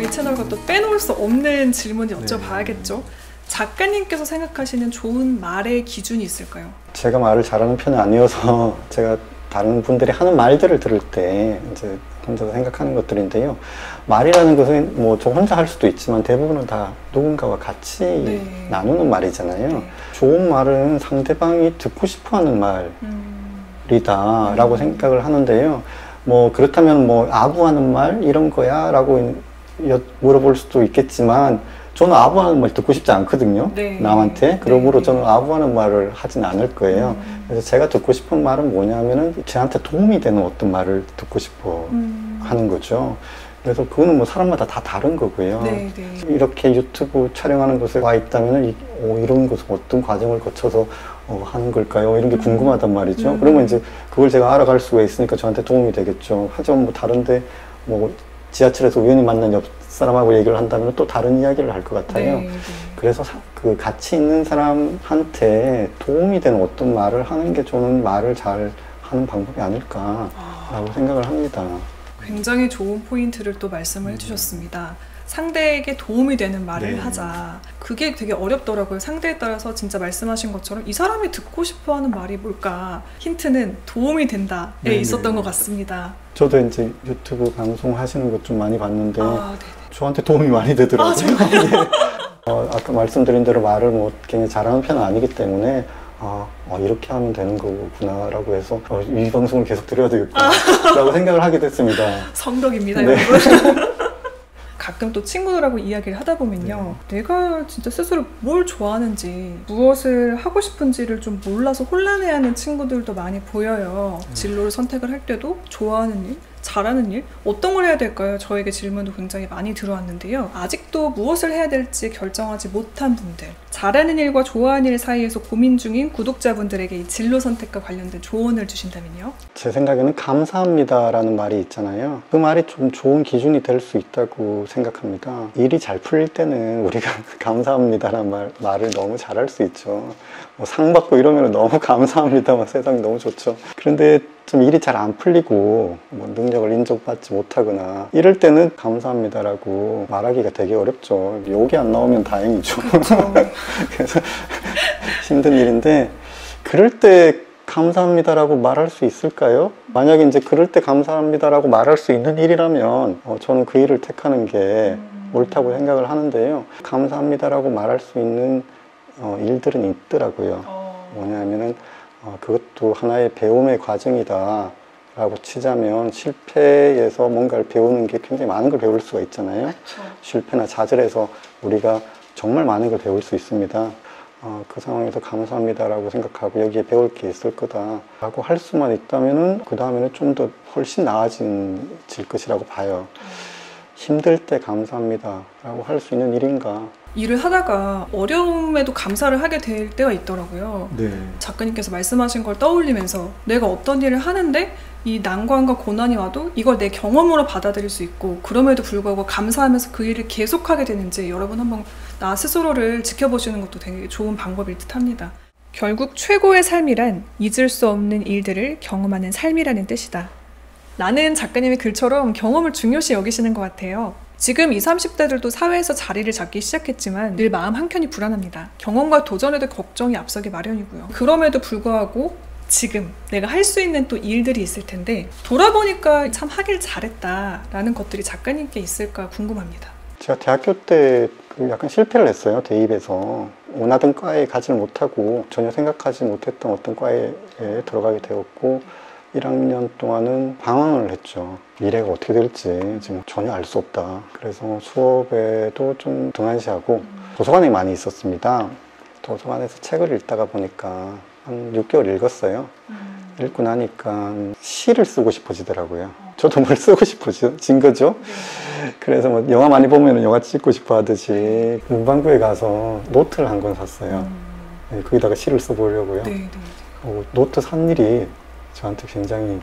저희 채널과 또 빼놓을 수 없는 질문 여쭤봐야겠죠. 작가님께서 생각하시는 좋은 말의 기준이 있을까요? 제가 말을 잘하는 편은 아니어서 제가 다른 분들이 하는 말들을 들을 때 이제 혼자서 생각하는 것들인데요. 말이라는 것은 뭐 저 혼자 할 수도 있지만 대부분은 다 누군가와 같이 나누는 말이잖아요. 좋은 말은 상대방이 듣고 싶어하는 말이다라고 생각을 하는데요. 뭐 그렇다면 뭐 아부하는 말 이런 거야? 라고 물어볼 수도 있겠지만 저는 아부하는 말 듣고 싶지 않거든요. 남한테. 그러므로 저는 아부하는 말을 하진 않을 거예요. 그래서 제가 듣고 싶은 말은 뭐냐면은 저한테 도움이 되는 어떤 말을 듣고 싶어 하는 거죠. 그래서 그거는 뭐 사람마다 다 다른 거고요. 이렇게 유튜브 촬영하는 곳에 와 있다면은 이런 것은 어떤 과정을 거쳐서 하는 걸까요? 이런 게 궁금하단 말이죠. 그러면 이제 그걸 제가 알아갈 수가 있으니까 저한테 도움이 되겠죠. 하지만 뭐 다른데 뭐 지하철에서 우연히 만난 옆 사람하고 얘기를 한다면 또 다른 이야기를 할 것 같아요. 그래서 그 같이 있는 사람한테 도움이 되는 어떤 말을 하는 게 저는 말을 잘 하는 방법이 아닐까라고 생각을 합니다. 굉장히 좋은 포인트를 또 말씀을 해주셨습니다. 상대에게 도움이 되는 말을 하자. 그게 되게 어렵더라고요. 상대에 따라서 진짜 말씀하신 것처럼 이 사람이 듣고 싶어하는 말이 뭘까? 힌트는 도움이 된다에 있었던 것 같습니다. 저도 이제 유튜브 방송 하시는 것 좀 많이 봤는데 저한테 도움이 많이 되더라고요. 아까 말씀드린 대로 말을 뭐 굉장히 잘하는 편은 아니기 때문에 이렇게 하면 되는 거구나 라고 해서 이 방송을 계속 들어야 되겠구나 라고 생각을 하게 됐습니다. 성덕입니다, 여러분. 가끔 또 친구들하고 이야기를 하다 보면요, 내가 진짜 스스로 뭘 좋아하는지 무엇을 하고 싶은지를 좀 몰라서 혼란해하는 친구들도 많이 보여요. 진로를 선택을 할 때도 좋아하는 일, 잘하는 일, 어떤 걸 해야 될까요? 저에게 질문도 굉장히 많이 들어왔는데요. 아직도 무엇을 해야 될지 결정하지 못한 분들, 잘하는 일과 좋아하는 일 사이에서 고민 중인 구독자분들에게 이 진로 선택과 관련된 조언을 주신다면요? 제 생각에는 감사합니다 라는 말이 있잖아요. 그 말이 좀 좋은 기준이 될 수 있다고 생각합니다. 일이 잘 풀릴 때는 우리가 감사합니다 라는 말을 너무 잘할 수 있죠. 뭐 상 받고 이러면 너무 감사합니다, 세상이 너무 좋죠. 그런데 좀 일이 잘 안 풀리고 뭐 능력을 인정받지 못하거나 이럴 때는 감사합니다라고 말하기가 되게 어렵죠. 욕이 안 나오면 다행이죠. 그래서 힘든 일인데 그럴 때 감사합니다라고 말할 수 있을까요? 만약에 이제 그럴 때 감사합니다라고 말할 수 있는 일이라면 저는 그 일을 택하는 게 옳다고 생각을 하는데요. 감사합니다라고 말할 수 있는 일들은 있더라고요. 뭐냐면은 그것도 하나의 배움의 과정이다 라고 치자면 실패에서 뭔가를 배우는 게 굉장히 많은 걸 배울 수가 있잖아요. 실패나 좌절에서 우리가 정말 많은 걸 배울 수 있습니다. 그 상황에서 감사합니다 라고 생각하고 여기에 배울 게 있을 거다 라고 할 수만 있다면은 그 다음에는 좀 더 훨씬 나아질 것이라고 봐요. 힘들 때 감사합니다 라고 할 수 있는 일인가. 일을 하다가 어려움에도 감사를 하게 될 때가 있더라고요. 작가님께서 말씀하신 걸 떠올리면서 내가 어떤 일을 하는데 이 난관과 고난이 와도 이걸 내 경험으로 받아들일 수 있고 그럼에도 불구하고 감사하면서 그 일을 계속하게 되는지 여러분 한번 나 스스로를 지켜보시는 것도 되게 좋은 방법일 듯 합니다. 결국 최고의 삶이란 잊을 수 없는 일들을 경험하는 삶이라는 뜻이다. 라는 작가님의 글처럼 경험을 중요시 여기시는 것 같아요. 지금 20, 30대들도 사회에서 자리를 잡기 시작했지만 늘 마음 한켠이 불안합니다. 경험과 도전에도 걱정이 앞서기 마련이고요. 그럼에도 불구하고 지금 내가 할 수 있는 또 일들이 있을 텐데 돌아보니까 참 하길 잘했다라는 것들이 작가님께 있을까 궁금합니다. 제가 대학교 때 약간 실패를 했어요. 대입에서 원하던 과에 가지를 못하고 전혀 생각하지 못했던 어떤 과에 들어가게 되었고 1학년 동안은 방황을 했죠. 미래가 어떻게 될지 지금 전혀 알 수 없다. 그래서 수업에도 좀 등한시하고 도서관에 많이 있었습니다. 도서관에서 책을 읽다가 보니까 한 6개월 읽었어요. 읽고 나니까 시를 쓰고 싶어지더라고요. 저도 뭘 쓰고 싶어진 거죠. 그래서 뭐 영화 많이 보면 영화 찍고 싶어 하듯이 문방구에 가서 노트를 한 권 샀어요. 거기다가 시를 써보려고요. 노트 산 일이 저한테 굉장히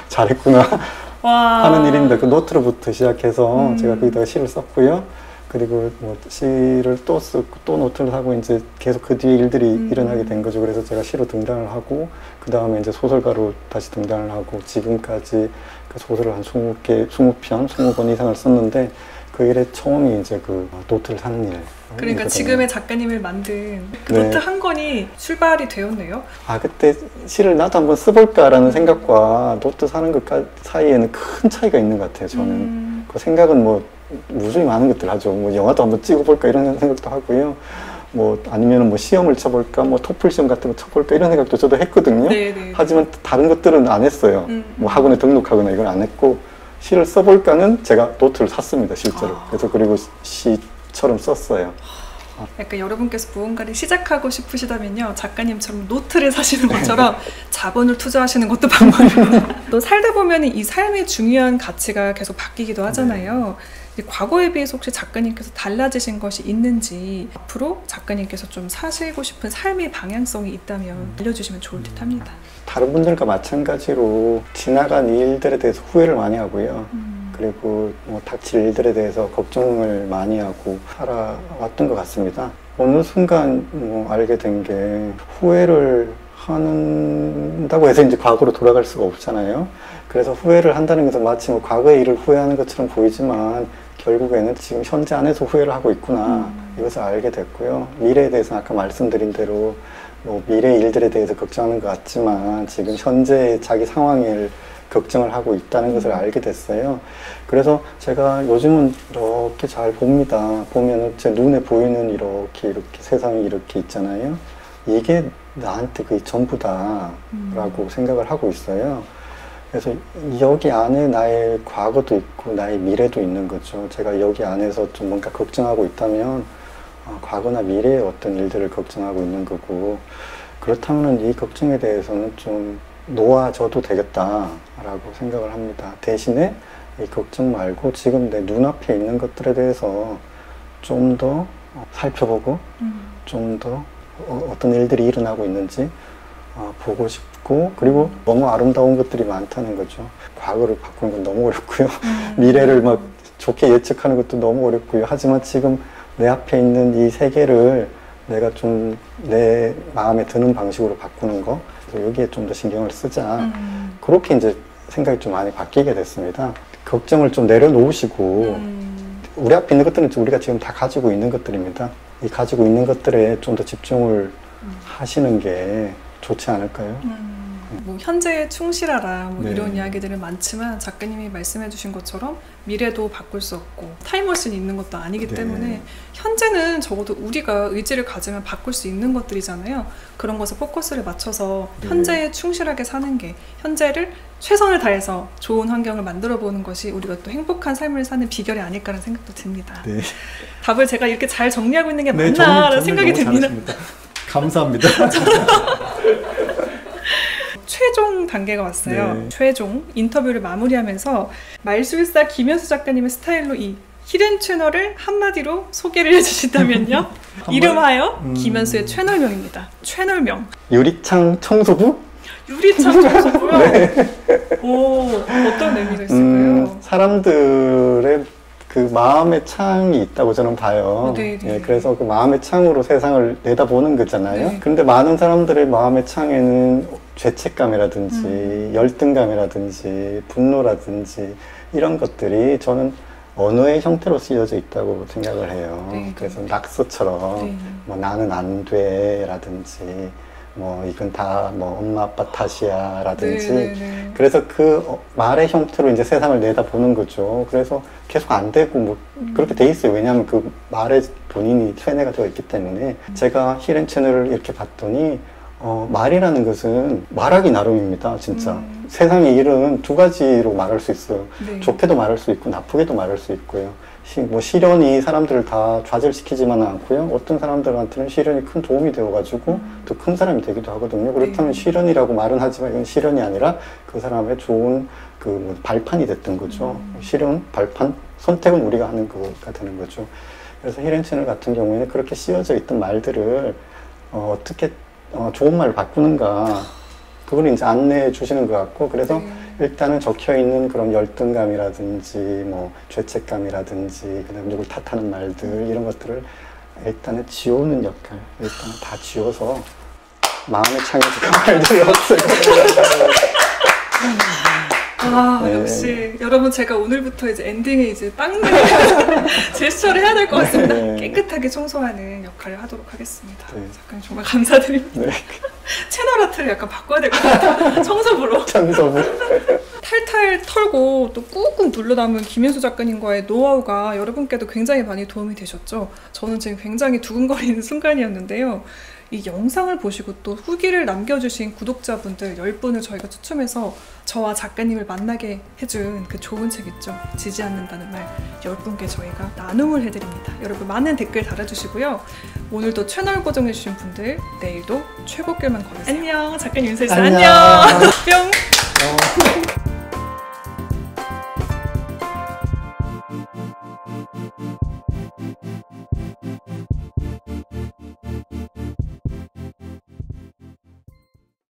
잘했구나 하는 일입니다. 그 노트로부터 시작해서 제가 거기다가 시를 썼고요. 그리고 뭐 시를 또 쓰고 또 노트를 하고 이제 계속 그 뒤에 일들이 일어나게 된 거죠. 그래서 제가 시로 등단을 하고 그 다음에 이제 소설가로 다시 등단을 하고 지금까지 그 소설을 한 20편, 20권 이상을 썼는데 그 일에 처음이 이제 그 노트를 사는 일. 그러니까 지금의 작가님을 만든 그 노트 한 권이 출발이 되었네요. 아, 그때 시를 나도 한번 써볼까라는 생각과 노트 사는 것 사이에는 큰 차이가 있는 것 같아요, 저는. 그 생각은 뭐 무수히 많은 것들 하죠. 뭐 영화도 한번 찍어볼까 이런 생각도 하고요. 뭐 아니면 뭐 시험을 쳐볼까, 뭐 토플 시험 같은 거 쳐볼까 이런 생각도 저도 했거든요. 네네. 하지만 다른 것들은 안 했어요. 뭐 학원에 등록하거나 이건 안 했고 시를 써볼까는 제가 노트를 샀습니다, 실제로. 그래서 그리고 시처럼 썼어요. 약간 여러분께서 무언가를 시작하고 싶으시다면요, 작가님처럼 노트를 사시는 것처럼 자본을 투자하시는 것도 방법입니다. 또 살다 보면 이 삶의 중요한 가치가 계속 바뀌기도 하잖아요. 과거에 비해서 혹시 작가님께서 달라지신 것이 있는지, 앞으로 작가님께서 좀 사시고 싶은 삶의 방향성이 있다면 알려주시면 좋을 듯 합니다. 다른 분들과 마찬가지로 지나간 일들에 대해서 후회를 많이 하고요. 그리고 뭐 닥칠 일들에 대해서 걱정을 많이 하고 살아왔던 것 같습니다. 어느 순간 뭐 알게 된 게 후회를 한다고 해서 이제 과거로 돌아갈 수가 없잖아요. 그래서 후회를 한다는 것은 마치 뭐 과거의 일을 후회하는 것처럼 보이지만 결국에는 지금 현재 안에서 후회를 하고 있구나, 이것을 알게 됐고요. 미래에 대해서는 아까 말씀드린 대로 뭐 미래 일들에 대해서 걱정하는 것 같지만 지금 현재 자기 상황을 걱정을 하고 있다는 것을 알게 됐어요. 그래서 제가 요즘은 이렇게 잘 봅니다. 보면 제 눈에 보이는 이렇게 세상이 이렇게 있잖아요. 이게 나한테 그게 전부다 라고 생각을 하고 있어요. 그래서 여기 안에 나의 과거도 있고 나의 미래도 있는 거죠. 제가 여기 안에서 좀 뭔가 걱정하고 있다면 과거나 미래의 어떤 일들을 걱정하고 있는 거고, 그렇다면 이 걱정에 대해서는 좀 놓아줘도 되겠다라고 생각을 합니다. 대신에 이 걱정 말고 지금 내 눈앞에 있는 것들에 대해서 좀 더 살펴보고 좀 더 어떤 일들이 일어나고 있는지 보고 싶고, 그리고 너무 아름다운 것들이 많다는 거죠. 과거를 바꾸는 건 너무 어렵고요. 미래를 막 좋게 예측하는 것도 너무 어렵고요. 하지만 지금 내 앞에 있는 이 세계를 내가 좀 내 마음에 드는 방식으로 바꾸는 거, 여기에 좀 더 신경을 쓰자. 그렇게 이제 생각이 좀 많이 바뀌게 됐습니다. 걱정을 좀 내려놓으시고 우리 앞에 있는 것들은 우리가 지금 다 가지고 있는 것들입니다. 이 가지고 있는 것들에 좀 더 집중을 하시는 게 좋지 않을까요? 뭐 현재에 충실하라 뭐 이런 이야기들은 많지만 작가님이 말씀해 주신 것처럼 미래도 바꿀 수 없고 타임머신이 있는 것도 아니기 때문에 현재는 적어도 우리가 의지를 가지면 바꿀 수 있는 것들이잖아요. 그런 것에 포커스를 맞춰서 현재에 충실하게 사는 게, 현재를 최선을 다해서 좋은 환경을 만들어 보는 것이 우리가 또 행복한 삶을 사는 비결이 아닐까라는 생각도 듭니다. 답을 제가 이렇게 잘 정리하고 있는 게 맞나라는 생각이 듭니다. 감사합니다. 최종 단계가 왔어요. 최종 인터뷰를 마무리하면서 말술사 김현수 작가님의 스타일로 이 히든 채널을 한마디로 소개를 해주신다면요? 이름하여 김현수의 채널명입니다. 채널명. 유리창 청소부? 유리창 청소부요? 오, 어떤 의미가 있을까요? 사람들의 그 마음의 창이 있다고 저는 봐요. 그래서 그 마음의 창으로 세상을 내다보는 거잖아요. 그런데 많은 사람들의 마음의 창에는 죄책감이라든지 열등감이라든지 분노라든지 이런 것들이 저는 언어의 형태로 쓰여져 있다고 생각을 해요. 그래서 낙서처럼 뭐 나는 안 돼 라든지 뭐 이건 다 뭐 엄마 아빠 탓이야 라든지 그래서 그 말의 형태로 이제 세상을 내다보는 거죠. 그래서 계속 안 되고 뭐 그렇게 돼 있어요. 왜냐하면 그 말에 본인이 세뇌가 되어 있기 때문에. 제가 히든 채널을 이렇게 봤더니 말이라는 것은 말하기 나름입니다. 진짜 세상의 일은 두 가지로 말할 수 있어요. 좋게도 말할 수 있고 나쁘게도 말할 수 있고요. 뭐 시련이 사람들을 다 좌절시키지만은 않고요. 어떤 사람들한테는 시련이 큰 도움이 되어가지고 더 큰 사람이 되기도 하거든요. 그렇다면 시련이라고 말은 하지만 이건 시련이 아니라 그 사람의 좋은 그 뭐 발판이 됐던 거죠. 시련, 발판, 선택은 우리가 하는 거가 되는 거죠. 그래서 히든 채널 같은 경우에는 그렇게 씌워져 있던 말들을 어떻게 좋은 말을 바꾸는가, 그걸 이제 안내해 주시는 것 같고, 그래서 일단은 적혀있는 그런 열등감이라든지 뭐 죄책감이라든지 그다음 누굴 탓하는 말들 이런 것들을 일단은 지우는 역할, 일단은 다 지워서 마음의 창에서 그 말들이 없어요. 아, 네. 역시 여러분 제가 오늘부터 이제 엔딩에 이제 빵 제스처를 해야 될 것 같습니다. 네. 깨끗하게 청소하는 역할을 하도록 하겠습니다. 네. 작가님 정말 감사드립니다. 네. 채널 아트를 약간 바꿔야 될 것 같아요. 청소부로. 청소부. 탈탈 털고 또 꾹꾹 눌러 담은 김윤수 작가님과의 노하우가 여러분께도 굉장히 많이 도움이 되셨죠? 저는 지금 굉장히 두근거리는 순간이었는데요. 이 영상을 보시고 또 후기를 남겨주신 구독자분들 10분을 저희가 추첨해서 저와 작가님을 만나게 해준 그 좋은 책 있죠? 지지 않는다는 말 10분께 저희가 나눔을 해드립니다. 여러분 많은 댓글 달아주시고요. 오늘도 채널 고정해주신 분들 내일도 최고길만 걸으세요. 안녕, 작가님 윤서였어요. 안녕. 뿅.